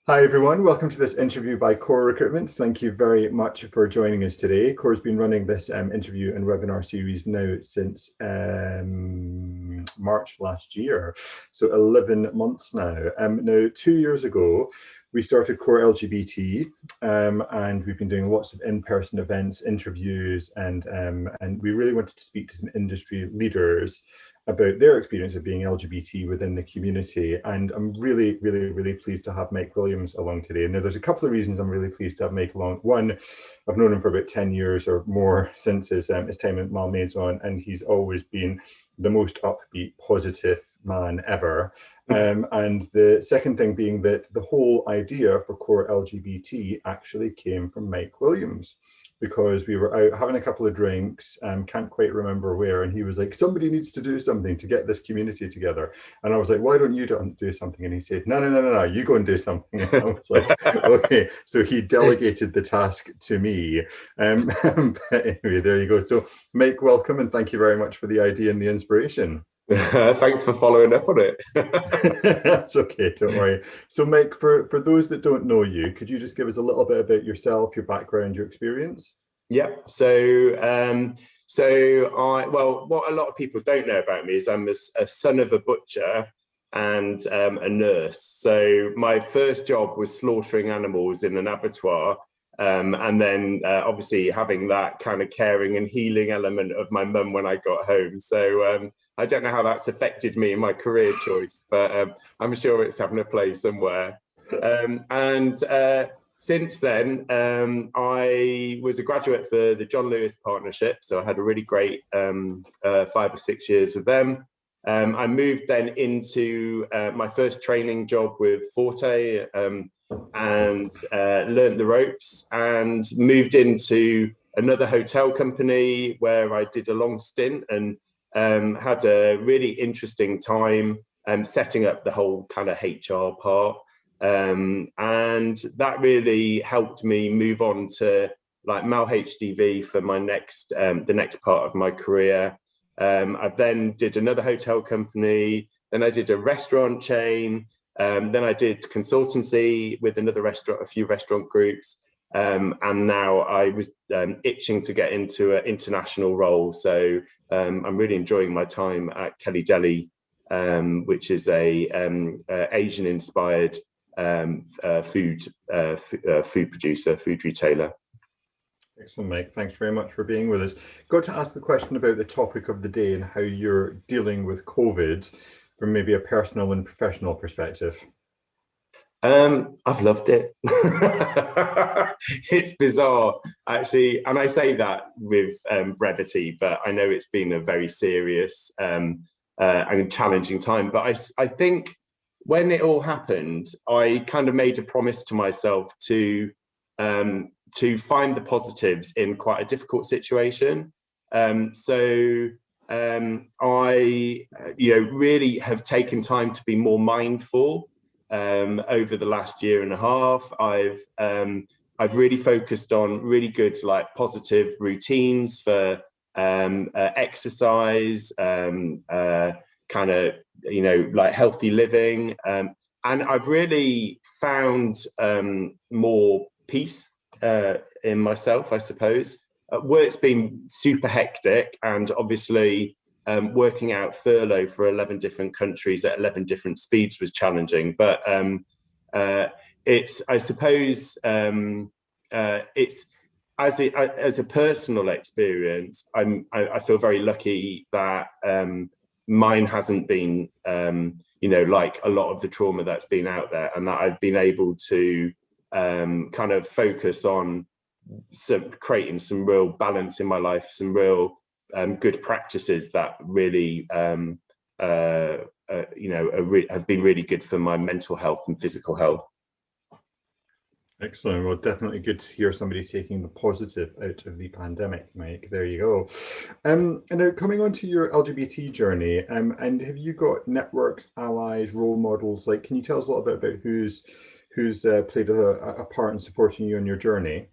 Hi everyone, welcome to this interview by Core Recruitment. Thank you very much for joining us today. Core's been running this interview and webinar series now since March last year, so 11 months now. Now, 2 years ago, we started Core LGBT, and we've been doing lots of in-person events, interviews, and we really wanted to speak to some industry leaders about their experience of being LGBT within the community. And I'm really, really, really pleased to have Mike Williams along today. Now, there's a couple of reasons I'm really pleased to have Mike along. One, I've known him for about 10 years or more since his time at Malmaison, and he's always been the most upbeat, positive man ever. And the second thing being that the whole idea for Core LGBT actually came from Mike Williams, because we were out having a couple of drinks, can't quite remember where, and he was like, somebody needs to do something to get this community together. And I was like, why don't you do something? And he said, no, you go and do something. And I was like, okay. So he delegated the task to me. But anyway, there you go. So Mike, welcome, and thank you very much for the idea and the inspiration. Thanks for following up on it. That's okay, don't worry. So Mike, for those that don't know you, could you just give us a little bit about yourself, your background, your experience? Yeah. What a lot of people don't know about me is I'm a son of a butcher and a nurse. So my first job was slaughtering animals in an abattoir. And then obviously having that kind of caring and healing element of my mum when I got home. So I don't know how that's affected me in my career choice, but I'm sure it's having a place somewhere. Since then, I was a graduate for the John Lewis Partnership. So I had a really great 5 or 6 years with them. I moved then into my first training job with Forte, and learned the ropes, and moved into another hotel company where I did a long stint and had a really interesting time setting up the whole kind of HR part. And that really helped me move on to like Mal HDV for my the next part of my career. I then did another hotel company, then I did a restaurant chain, then I did consultancy with a few restaurant groups, and now I was itching to get into an international role. So I'm really enjoying my time at DELI, which is a Asian-inspired food producer, food retailer. Excellent, Mike. Thanks very much for being with us. Got to ask the question about the topic of the day and how you're dealing with COVID from maybe a personal and professional perspective. I've loved it. It's bizarre, actually, and I say that with brevity, but I know it's been a very serious and challenging time. But I think when it all happened, I kind of made a promise to myself to find the positives in quite a difficult situation. I really have taken time to be more mindful over the last year and a half. I've really focused on really good, like, positive routines for exercise, kind of, like healthy living, and I've really found more peace in myself, I suppose. Work's been super hectic, and obviously working out furlough for 11 different countries at 11 different speeds was challenging. But it's, I suppose, it's as a personal experience, I feel very lucky that mine hasn't been, like a lot of the trauma that's been out there, and that I've been able to kind of focus on creating some real balance in my life, some real good practices that really, have been really good for my mental health and physical health. Excellent. Well, definitely good to hear somebody taking the positive out of the pandemic, Mike. There you go. And now coming on to your LGBT journey, and have you got networks, allies, role models? Like, can you tell us a little bit about who's played a part in supporting you on your journey?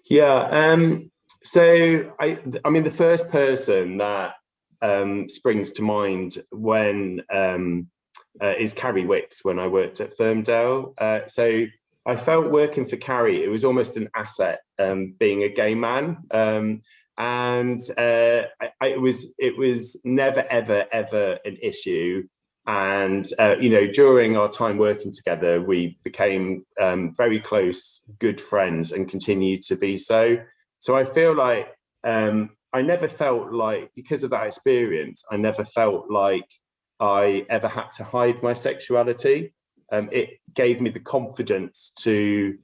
Yeah. So I mean, the first person that springs to mind when is Carrie Wicks when I worked at Firmdale. So I felt working for Carrie, it was almost an asset, being a gay man. It was never, ever, ever an issue. And, during our time working together, we became very close, good friends, and continued to be so. So I feel like I never felt like, because of that experience, I never felt like I ever had to hide my sexuality. It gave me the confidence to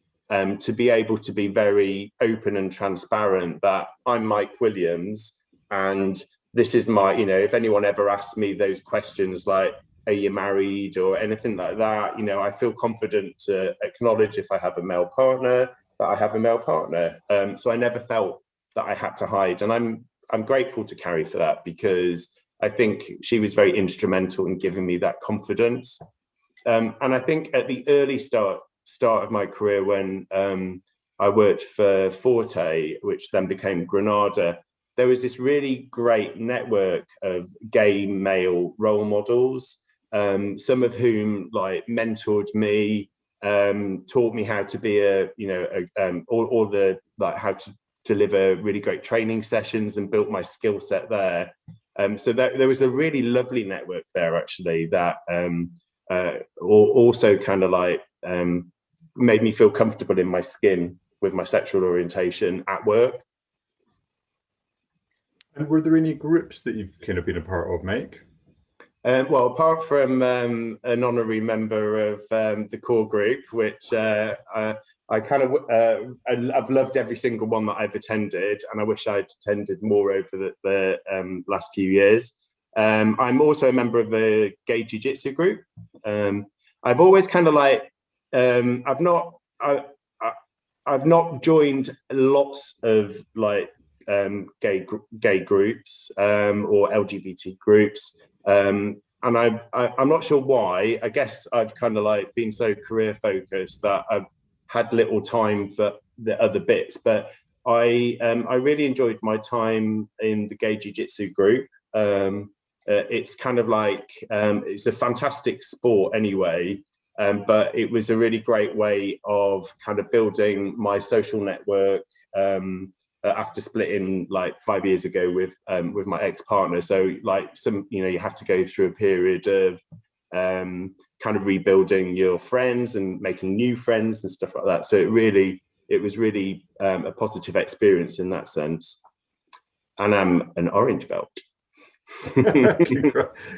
be able to be very open and transparent that I'm Mike Williams, and this is my, if anyone ever asks me those questions like, are you married or anything like that, I feel confident to acknowledge if I have a male partner, that I have a male partner. So I never felt that I had to hide. And I'm grateful to Carrie for that, because I think she was very instrumental in giving me that confidence. And I think at the early start of my career, when I worked for Forte, which then became Granada, there was this really great network of gay male role models, some of whom like mentored me, taught me how to be all the like how to deliver really great training sessions, and built my skill set there. So there was a really lovely network there, actually, that also kind of like made me feel comfortable in my skin with my sexual orientation at work. And were there any groups that you've kind of been a part of, Mike? Well, apart from an honorary member of the core group, which I kind of I've loved every single one that I've attended, and I wish I'd attended more over the last few years. I'm also a member of the gay jiu-jitsu group. I've always kind of like I've not joined lots of like gay groups or LGBT groups. And I'm not sure why. I guess I've kind of like been so career focused that I've had little time for the other bits. But I really enjoyed my time in the gay jiu-jitsu group. It's kind of like it's a fantastic sport anyway, but it was a really great way of kind of building my social network. After splitting like 5 years ago with my ex-partner, so like you have to go through a period of kind of rebuilding your friends and making new friends and stuff like that. So it was really a positive experience in that sense. And I'm an orange belt.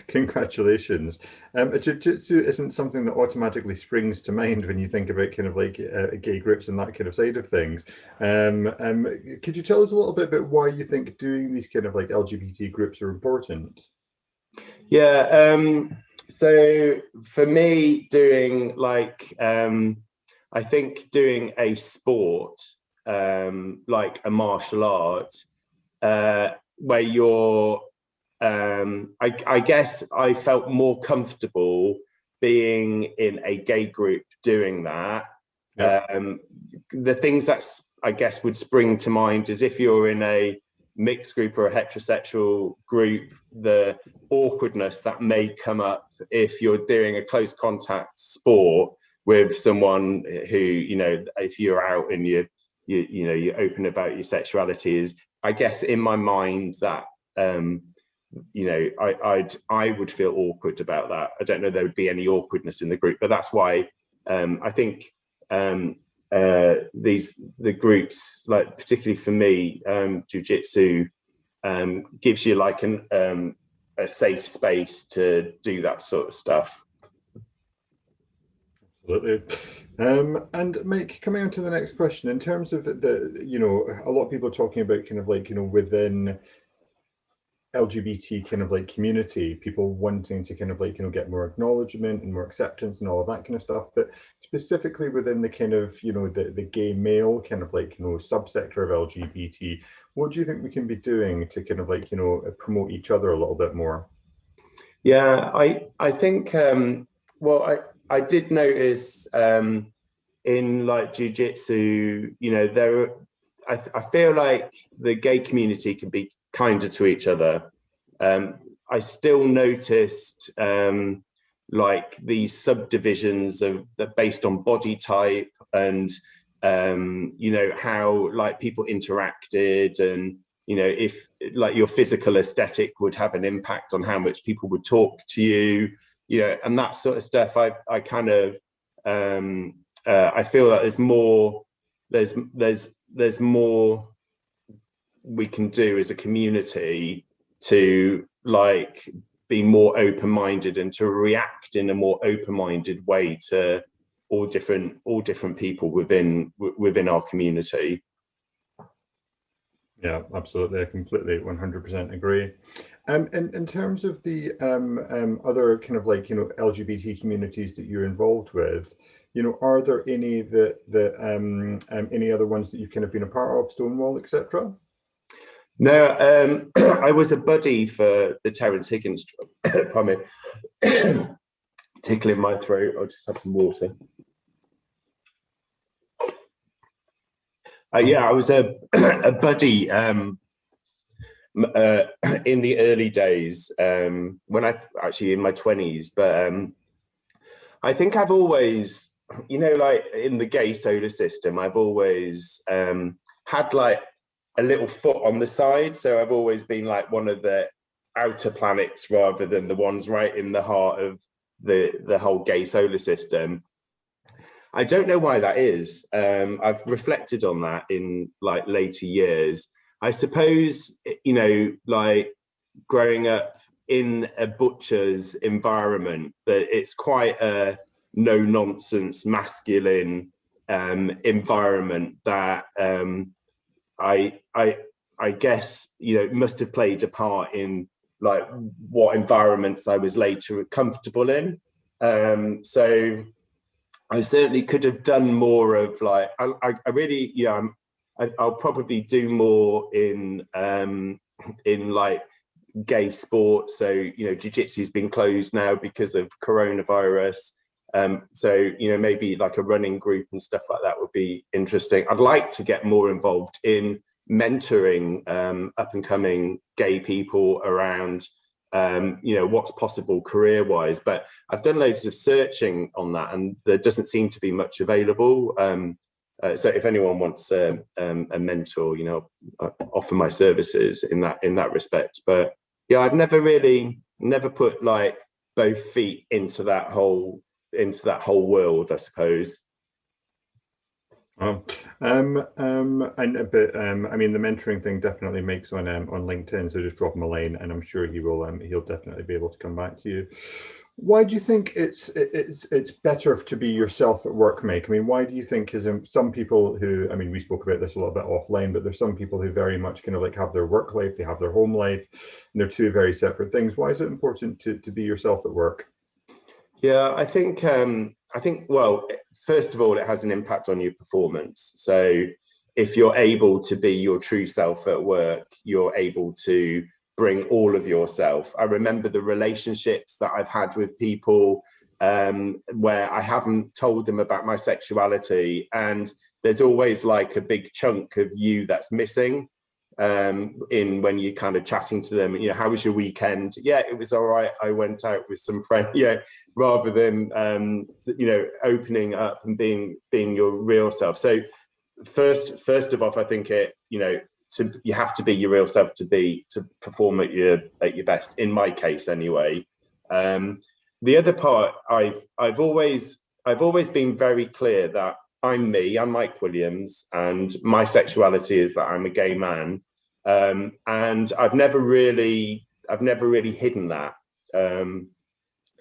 Congratulations. Jiu-jitsu isn't something that automatically springs to mind when you think about kind of like gay groups and that kind of side of things. Could you tell us a little bit about why you think doing these kind of like LGBT groups are important? Yeah, so for me, doing like I think doing a sport like a martial art where you're I guess I felt more comfortable being in a gay group doing that. Yep. The things that I guess would spring to mind is if you're in a mixed group or a heterosexual group, the awkwardness that may come up if you're doing a close contact sport with someone who, if you're out and you're open about your sexuality, is, I guess, in my mind that I would feel awkward about that. I don't know there would be any awkwardness in the group, but that's why I think the groups, like particularly for me, jiu-jitsu gives you like a safe space to do that sort of stuff. Absolutely. And Mike, coming on to the next question, in terms of a lot of people are talking about kind of like, within LGBT kind of like community, people wanting to kind of like, get more acknowledgement and more acceptance and all of that kind of stuff. But specifically within the kind of, the gay male kind of like, subsector of LGBT, what do you think we can be doing to kind of like, promote each other a little bit more? Yeah, I think, well, I did notice in like jiu-jitsu, I feel like the gay community can be kinder to each other. I still noticed like these subdivisions of that based on body type and you know, how like people interacted, and you know, if like your physical aesthetic would have an impact on how much people would talk to you, you know, and that sort of stuff. I kind of I feel that there's more we can do as a community to like be more open-minded and to react in a more open-minded way to all different people within our community. Yeah, absolutely. I completely 100% agree. In terms of the other kind of like, you know, LGBT communities that you're involved with, you know, are there any any other ones that you've kind of been a part of, Stonewall, etc.? No, I was a buddy for the Terence Higgins job. Pardon me. Tickling my throat. I'll just have some water. Yeah, I was a buddy in the early days, when I actually in my 20s, but I think I've always, you know, like in the gay solar system, I've always had like a little foot on the side. So I've always been like one of the outer planets rather than the ones right in the heart of the whole gay solar system. I don't know why that is. I've reflected on that in like later years. I suppose, you know, like growing up in a butcher's environment, that it's quite a no nonsense masculine environment that I guess, you know, must have played a part in like what environments I was later comfortable in. So I certainly could have done more of like, I really, yeah, I'll probably do more in like gay sports. So, you know, jiu-jitsu's been closed now because of coronavirus. So, you know, maybe like a running group and stuff like that would be interesting. I'd like to get more involved in mentoring up and coming gay people around you know, what's possible career-wise, but I've done loads of searching on that and there doesn't seem to be much available. So if anyone wants a mentor, you know, I offer my services in that respect. But yeah, I've never put like both feet into that whole world, I suppose. Oh, I mean, the mentoring thing definitely makes on LinkedIn. So just drop him a line, and I'm sure he'll definitely be able to come back to you. Why do you think it's better to be yourself at work, Mike? I mean, why do you think some people who, I mean, we spoke about this a little bit offline, but there's some people who very much kind of like have their work life, they have their home life, and they're two very separate things. Why is it important to be yourself at work? Yeah, I think well, first of all, it has an impact on your performance. So if you're able to be your true self at work, you're able to bring all of yourself. I remember the relationships that I've had with people where I haven't told them about my sexuality, and there's always like a big chunk of you that's missing in when you're kind of chatting to them. You know, how was your weekend? Yeah, it was all right. I went out with some friends. Yeah, rather than you know, opening up and being your real self. So first of all, I think you have to be your real self to perform at your best. In my case, anyway. The other part, I've always been very clear that I'm me. I'm Mike Williams, and my sexuality is that I'm a gay man, and I've never really hidden that.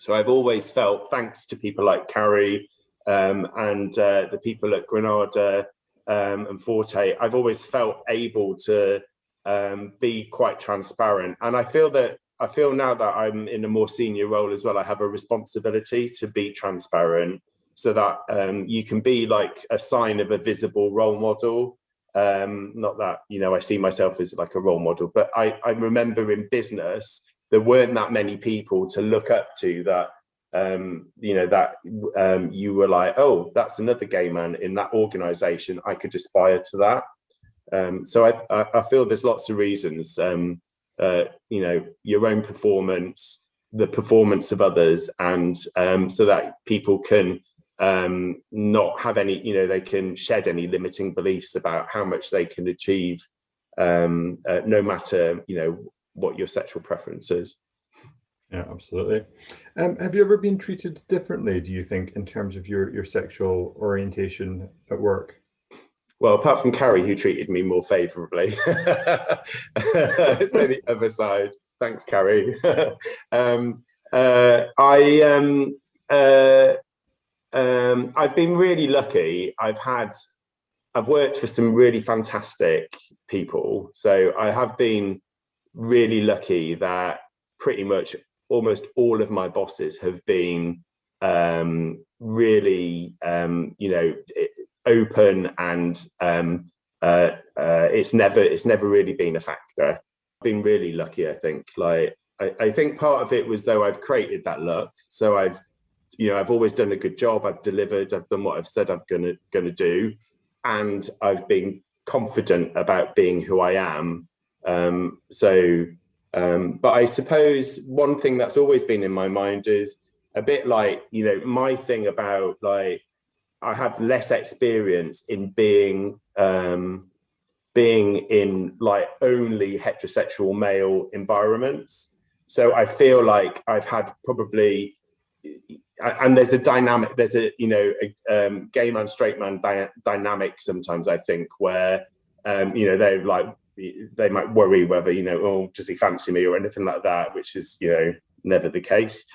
So I've always felt, thanks to people like Carrie and the people at Granada and Forte, I've always felt able to be quite transparent. And I feel now that I'm in a more senior role as well, I have a responsibility to be transparent so that you can be like a sign of a visible role model. Not that, you know, I see myself as like a role model, but I remember in business, there weren't that many people to look up to that, you know, that you were like, oh, that's another gay man in that organization. I could aspire to that. So I feel there's lots of reasons, you know, your own performance, the performance of others, and so that people can not have any, they can shed any limiting beliefs about how much they can achieve, no matter, what your sexual preference is. Yeah, absolutely. Have you ever been treated differently, do you think, in terms of your sexual orientation at work? Well, apart from Carrie, who treated me more favourably. So the other side. Thanks, Carrie. I've been really lucky. I've worked for some really fantastic people. So I have been really lucky that pretty much almost all of my bosses have been really, open, and it's never really been a factor. I've been really lucky, I think. Like I think part of it was, though, I've created that luck. So I've always done a good job. I've delivered. I've done what I've said I'm gonna do, and I've been confident about being who I am. But I suppose one thing that's always been in my mind is a bit like, my thing about, like, I have less experience in being in like only heterosexual male environments. So I feel like I've had probably, and there's a dynamic, there's a gay man, straight man dynamic sometimes, I think, where they're like, they might worry whether, oh, does he fancy me or anything like that, which is, never the case.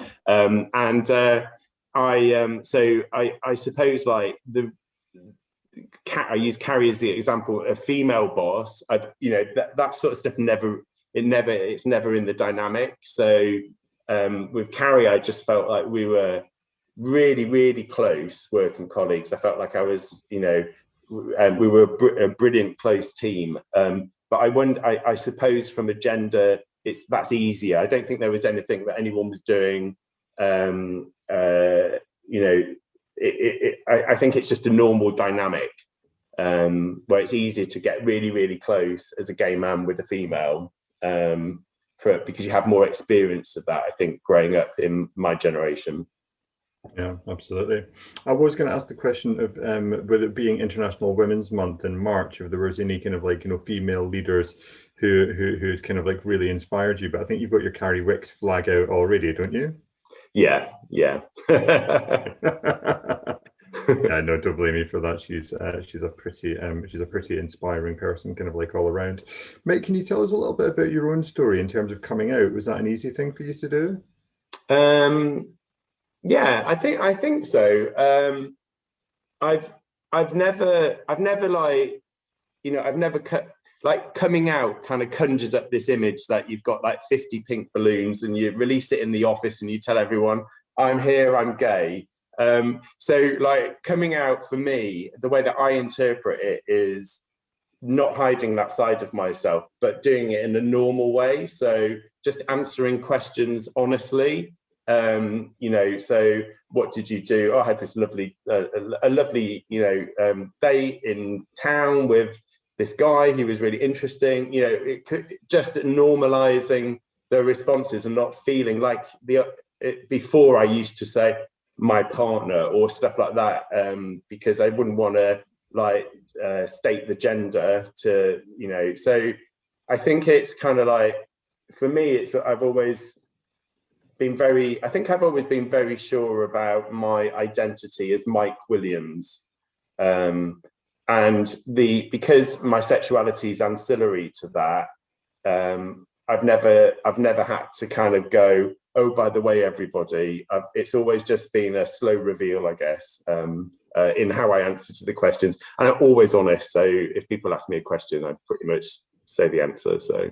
I suppose, like, I use Carrie as the example. A female boss, that sort of stuff it's never in the dynamic. So with Carrie, I just felt like we were really, really close working colleagues. I felt like I was, we were a brilliant close team. But I suppose from a gender, that's easier. I don't think there was anything that anyone was doing. I think it's just a normal dynamic, where it's easier to get really, really close as a gay man with a female, because you have more experience of that, I think, growing up in my generation. Yeah, absolutely. I was going to ask the question of, with it being International Women's Month in March, if there was any kind of, like, female leaders who kind of, like, really inspired you. But I think you've got your Carrie Wicks flag out already, don't you? Yeah. Yeah, no, don't blame me for that. She's a pretty inspiring person, kind of, like, all around. Mate, can you tell us a little bit about your own story in terms of coming out? Was that an easy thing for you to do? Yeah, I think so. I've never like, coming out kind of conjures up this image that you've got like 50 pink balloons and you release it in the office and you tell everyone, I'm here, I'm gay. So, like, coming out for me, the way that I interpret it is not hiding that side of myself, but doing it in a normal way. So just answering questions honestly. So what did you do? Oh, I had this lovely, day in town with this guy. He was really interesting. It could just normalizing the responses and not feeling like before I used to say my partner or stuff like that, because I wouldn't want to state the gender to, so I think it's kind of like, for me, I've always been very sure about my identity as Mike Williams, and because my sexuality is ancillary to that. I've never had to kind of go, oh, by the way, everybody. It's always just been a slow reveal, I guess, in how I answer to the questions, and I'm always honest. So if people ask me a question, I pretty much say the answer. So.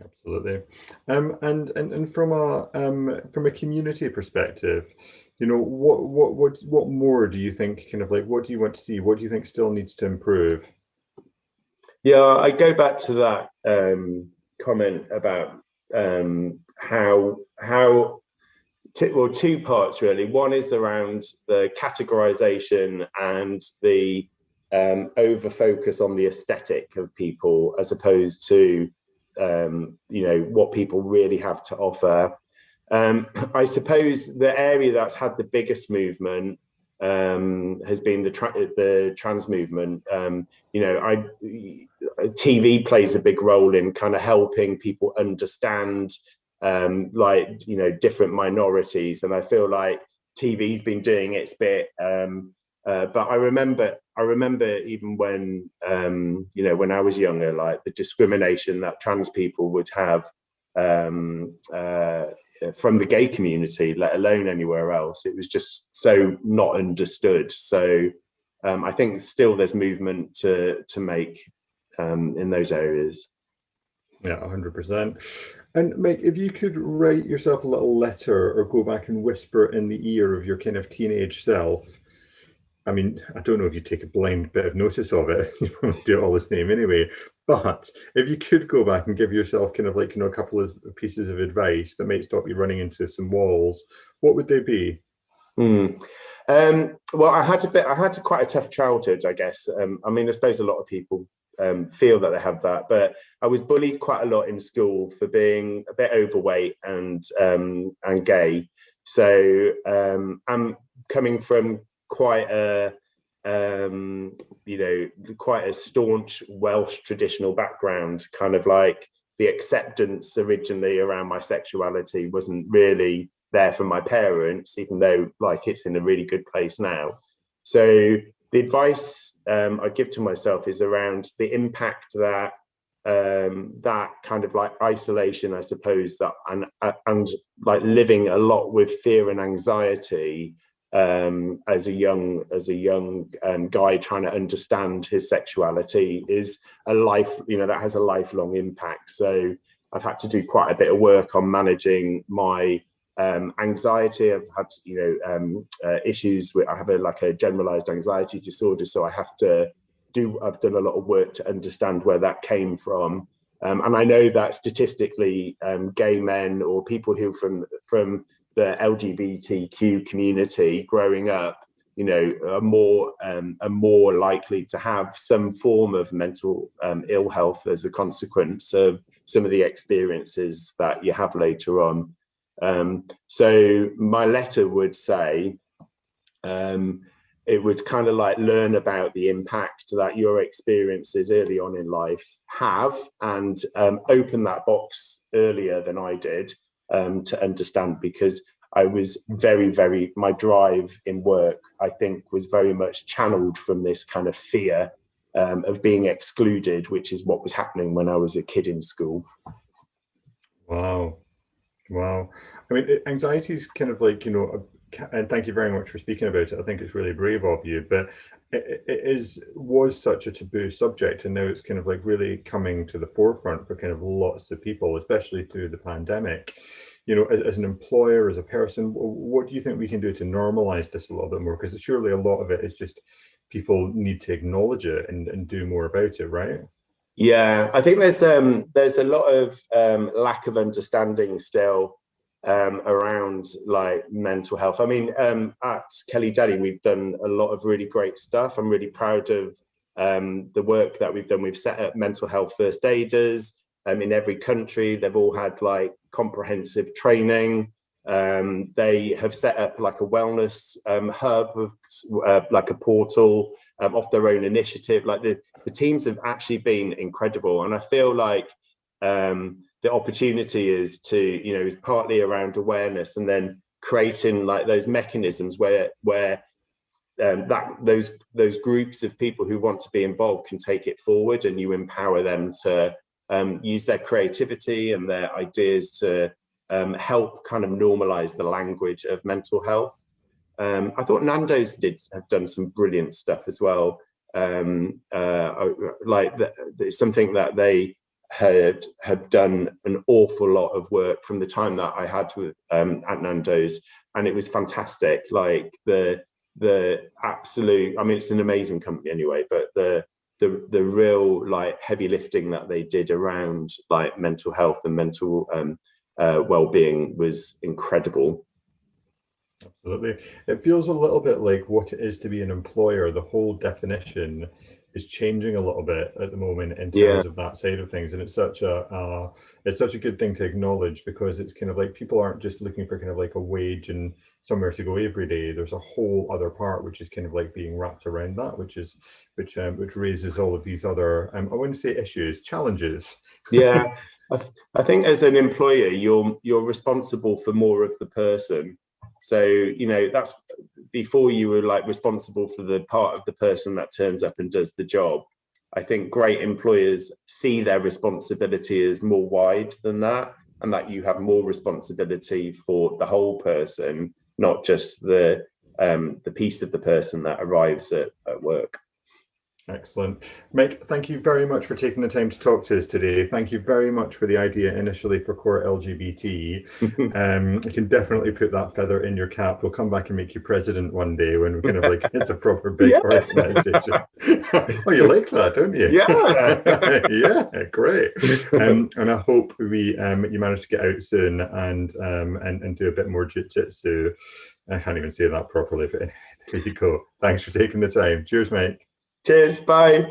Absolutely. And from a community perspective, what more do you think, kind of like, what do you want to see? What do you think still needs to improve? Yeah, I go back to that comment about two parts really. One is around the categorization and the over focus on the aesthetic of people, as opposed to what people really have to offer. I suppose the area that's had the biggest movement has been the trans movement. TV plays a big role in kind of helping people understand different minorities, and I feel like TV's been doing its bit. But I remember even when when I was younger, like the discrimination that trans people would have from the gay community, let alone anywhere else. It was just so not understood. So I think still there's movement to make in those areas. Yeah, 100%. And Mike, if you could write yourself a little letter or go back and whisper in the ear of your kind of teenage self, I mean, I don't know if you take a blind bit of notice of it, you won't do it all the same anyway, but if you could go back and give yourself kind of like, a couple of pieces of advice that might stop you running into some walls, what would they be? Well, I had quite a tough childhood, I guess. I mean, I suppose a lot of people feel that they have that, but I was bullied quite a lot in school for being a bit overweight and gay. So I'm coming from quite a quite a staunch Welsh traditional background. Kind of like the acceptance originally around my sexuality wasn't really there from my parents, even though like it's in a really good place now. So the advice I give to myself is around the impact that that kind of like isolation, I suppose, that and like living a lot with fear and anxiety as a young guy trying to understand his sexuality is a life, that has a lifelong impact. So I've had to do quite a bit of work on managing my anxiety. I've had issues with, I have a generalized anxiety disorder, so I've done a lot of work to understand where that came from. And I know that statistically gay men or people who from the LGBTQ community growing up, are more likely to have some form of mental ill health as a consequence of some of the experiences that you have later on. So my letter would say, it would kind of like learn about the impact that your experiences early on in life have, and open that box earlier than I did to understand, because I was my drive in work, I think, was very much channeled from this kind of fear of being excluded, which is what was happening when I was a kid in school. Wow. I mean, anxiety is kind of like, and thank you very much for speaking about it. I think it's really brave of you, but was such a taboo subject, and now it's kind of like really coming to the forefront for kind of lots of people, especially through the pandemic. As an employer, as a person, what do you think we can do to normalize this a little bit more? Because surely a lot of it is just people need to acknowledge it and do more about it, right? Yeah, I think there's a lot of lack of understanding still around like mental health. I mean, at DELI, we've done a lot of really great stuff. I'm really proud of the work that we've done. We've set up mental health first aiders in every country. They've all had like comprehensive training. They have set up like a wellness hub, like a portal of their own initiative. Like the teams have actually been incredible, and I feel like the opportunity is partly around awareness, and then creating like those mechanisms where those groups of people who want to be involved can take it forward, and you empower them to use their creativity and their ideas to help kind of normalize the language of mental health. I thought Nando's have done some brilliant stuff as well. It's something that they had done an awful lot of work from the time that I had with at Nando's, and it was fantastic. Like the absolute, I mean, it's an amazing company anyway, but the real like heavy lifting that they did around like mental health and mental well-being was incredible. Absolutely. It feels a little bit like what it is to be an employer. The whole definition is changing a little bit at the moment in Yeah. terms of that side of things, and it's such a good thing to acknowledge, because it's kind of like people aren't just looking for kind of like a wage and somewhere to go every day. There's a whole other part which is kind of like being wrapped around that, which raises all of these other I wouldn't say issues, challenges. Yeah, I think as an employer, you're responsible for more of the person. So, you know, that's before you were like responsible for the part of the person that turns up and does the job. I think great employers see their responsibility as more wide than that, and that you have more responsibility for the whole person, not just the piece of the person that arrives at work. Excellent. Mike, thank you very much for taking the time to talk to us today. Thank you very much for the idea initially for Core LGBT. I can definitely put that feather in your cap. We'll come back and make you president one day when we're kind of like, it's a proper big organization. Oh, you like that, don't you? Yeah. Yeah, great. And I hope you manage to get out soon and do a bit more jiu-jitsu. I can't even say that properly, but there you go. Thanks for taking the time. Cheers, Mike. Cheers. Bye.